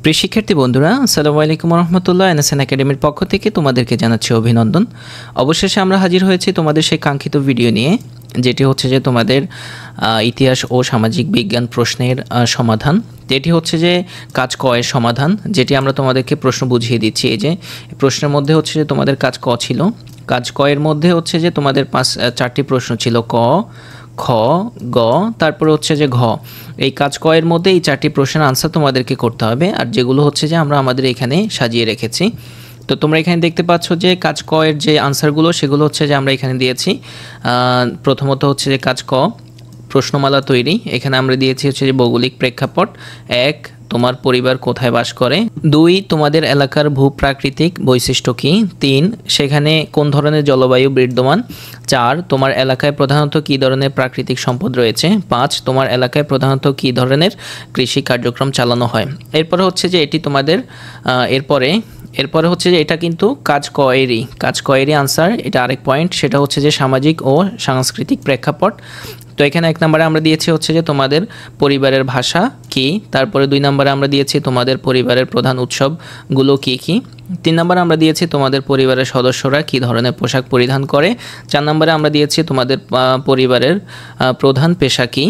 প্রিয় শিক্ষার্থী বন্ধুরা, আসসালামু আলাইকুম রহমতুল্লাহ। এনএসএন একাডেমির পক্ষ থেকে তোমাদেরকে জানাচ্ছি অভিনন্দন। অবশেষে আমরা হাজির হয়েছি তোমাদের সেই কাঙ্ক্ষিত ভিডিও নিয়ে, যেটি হচ্ছে যে তোমাদের ইতিহাস ও সামাজিক বিজ্ঞান প্রশ্নের সমাধান। যেটি হচ্ছে যে কাজ ক এর সমাধান, যেটি আমরা তোমাদেরকে প্রশ্ন বুঝিয়ে দিচ্ছি। এই যে প্রশ্নের মধ্যে হচ্ছে যে তোমাদের কাজ ক ছিল, কাজ ক এর মধ্যে হচ্ছে যে তোমাদের চারটি প্রশ্ন ছিল, ক, খ, গ, তারপরে হচ্ছে যে ঘ। এই কাজ ক এর মধ্যে এই চারটি প্রশ্নের আনসার তোমাদেরকে করতে হবে, আর যেগুলো হচ্ছে যে আমরা আমাদের এখানে সাজিয়ে রেখেছি। তো তোমরা এখানে দেখতে পাচ্ছ যে কাজ ক এর যে আনসারগুলো সেগুলো হচ্ছে যে আমরা এখানে দিয়েছি। প্রথমত হচ্ছে যে কাজ ক প্রশ্নমালা তৈরি, এখানে আমরা দিয়েছি হচ্ছে যে ভৌগোলিক প্রেক্ষাপট। 1, তোমার পরিবার কোথায় বাস করে। 2, তোমাদের এলাকার ভূপ্রাকৃতিক বৈশিষ্ট্য কী। 3, সেখানে কোন ধরনের জলবায়ু বিদ্যমান। 4, তোমার এলাকায় প্রধানত কী ধরনের প্রাকৃতিক সম্পদ রয়েছে। 5, তোমার এলাকায় প্রধানত কী ধরনের কৃষি কার্যক্রম চালানো হয়। এরপরে হচ্ছে যে এটি তোমাদের এরপরে হচ্ছে যে এটা কিন্তু কাজ ক এরই আনসার। এটা আরেক পয়েন্ট, সেটা হচ্ছে যে সামাজিক ও সাংস্কৃতিক প্রেক্ষাপট। তো এখানে 1 নম্বরে আমরা দিয়েছি হচ্ছে যে তোমাদের পরিবারের ভাষা কি। তারপরে 2 নম্বরে আমরা দিয়েছি তোমাদের পরিবারের প্রধান উৎসবগুলো কি কি। 3 নম্বরে আমরা দিয়েছি তোমাদের পরিবারের সদস্যরা কী ধরনের পোশাক পরিধান করে। 4 নম্বরে আমরা দিয়েছি তোমাদের পরিবারের প্রধান পেশা কী।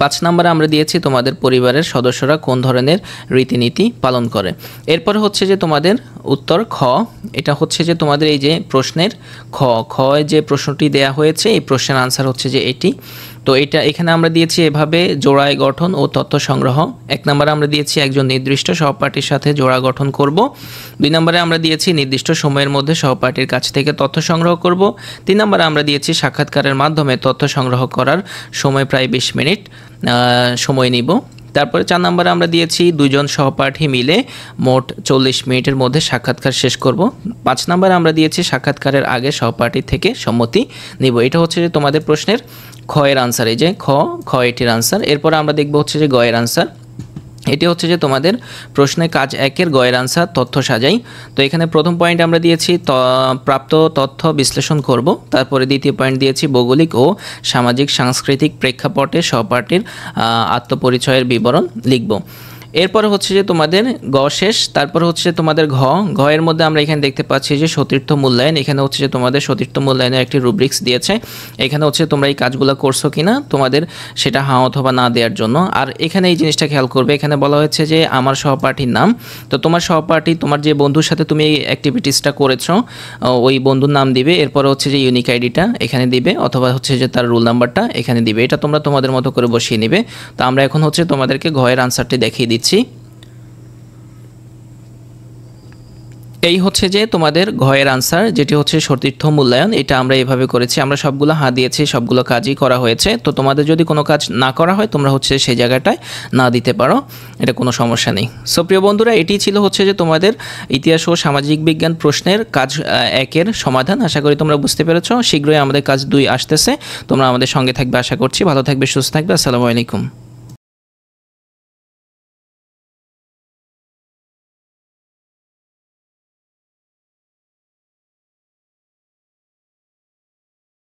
5 নম্বরে আমরা দিয়েছি তোমাদের পরিবারের সদস্যরা কোন ধরনের রীতিনীতি পালন করে। এরপর হচ্ছে যে তোমাদের উত্তর খ, এটা হচ্ছে যে তোমাদের এই যে প্রশ্নের খ যে প্রশ্নটি দেয়া হয়েছে, এই প্রশ্নের আনসার হচ্ছে যে এটি। তো এটা এখানে আমরা দিয়েছি এভাবে জোড়ায় গঠন ও তথ্য সংগ্রহ। 1 নম্বরে আমরা দিয়েছি একজন নির্দিষ্ট সহপাঠীর সাথে জোড়া গঠন করব। 2 নম্বরে আমরা দিয়েছি নির্দিষ্ট সময়ের মধ্যে সহপাঠীর কাছ থেকে তথ্য সংগ্রহ করব। 3 নম্বরে আমরা দিয়েছি সাক্ষাৎকারের মাধ্যমে তথ্য সংগ্রহ করার সময় প্রায় 20 মিনিট সময় নিব। তারপরে 4 নম্বরে আমরা দিয়েছি 2 জন সহপাঠী মিলে মোট 40 মিনিটের মধ্যে সাক্ষাৎকার শেষ করব। 5 নম্বরে আমরা দিয়েছি সাক্ষাৎকারের আগে সহপাঠী থেকে সম্মতি নিব। এটা হচ্ছে যে তোমাদের প্রশ্নের খ এর আনসার। এই যে খ এটির আনসার। এরপর আমরা দেখব হচ্ছে যে গ এর আনসার। এটি হচ্ছে যে তোমাদের প্রশ্নে কাজ 1 এর গ এর আনসার, তথ্য সাজাই। তো এখানে প্রথম পয়েন্ট আমরা দিয়েছি প্রাপ্ত তথ্য বিশ্লেষণ করব। তারপরে দ্বিতীয় পয়েন্ট দিয়েছি ভৌগোলিক ও সামাজিক সাংস্কৃতিক প্রেক্ষাপটে সহপাঠীর আত্মপরিচয়ের বিবরণ লিখব। এরপরে হচ্ছে যে তোমাদের গ শেষ। তারপরে হচ্ছে যে তোমাদের ঘ এর মধ্যে আমরা এখানে দেখতে পাচ্ছি যে সতীর্থ মূল্যায়ন। এখানে হচ্ছে যে তোমাদের সতীর্থ মূল্যায়নের একটি রুব্রিক্স দিয়েছে। এখানে হচ্ছে তোমরা এই কাজগুলো করছো কিনা তোমাদের সেটা হ্যাঁ অথবা না দেওয়ার জন্য। আর এখানে এই জিনিসটা খেয়াল করবে, এখানে বলা হয়েছে যে আমার সহপাঠীর নাম। তো তোমার সহপাঠী, তোমার যে বন্ধুর সাথে তুমি এই অ্যাক্টিভিটিসটা করেছো, ওই বন্ধুর নাম দিবে। এরপরে হচ্ছে যে ইউনিক আইডিটা এখানে দিবে, অথবা হচ্ছে যে তার রোল নাম্বারটা এখানে দিবে। এটা তোমরা তোমাদের মতো করে বসিয়ে নিবে। তো আমরা এখন হচ্ছে তোমাদেরকে ঘ এর আনসারটি দেখিয়ে দিচ্ছি। এই হচ্ছে যে তোমাদের ঘ এর আনসার, যেটি হচ্ছে সতীর্থ মূল্যায়ন। এটা আমরা এভাবে করেছি, আমরা সবগুলো হ্যাঁ দিয়েছি, সবগুলো কাজই করা হয়েছে। তো তোমাদের যদি কোনো কাজ না করা হয় তোমরা হচ্ছে সেই জায়গাটায় না দিতে পারো, এটা কোনো সমস্যা নেই। সো প্রিয় বন্ধুরা, এটি ছিল হচ্ছে যে তোমাদের ইতিহাস ও সামাজিক বিজ্ঞান প্রশ্নের কাজ 1 এর সমাধান। আশা করি তোমরা বুঝতে পেরেছো। শীঘ্রই আমাদের কাজ 2 আসতেছে, তোমরা আমাদের সঙ্গে থাকবে আশা করছি। ভালো থাকবে, সুস্থ থাকবে। আসসালামু আলাইকুম।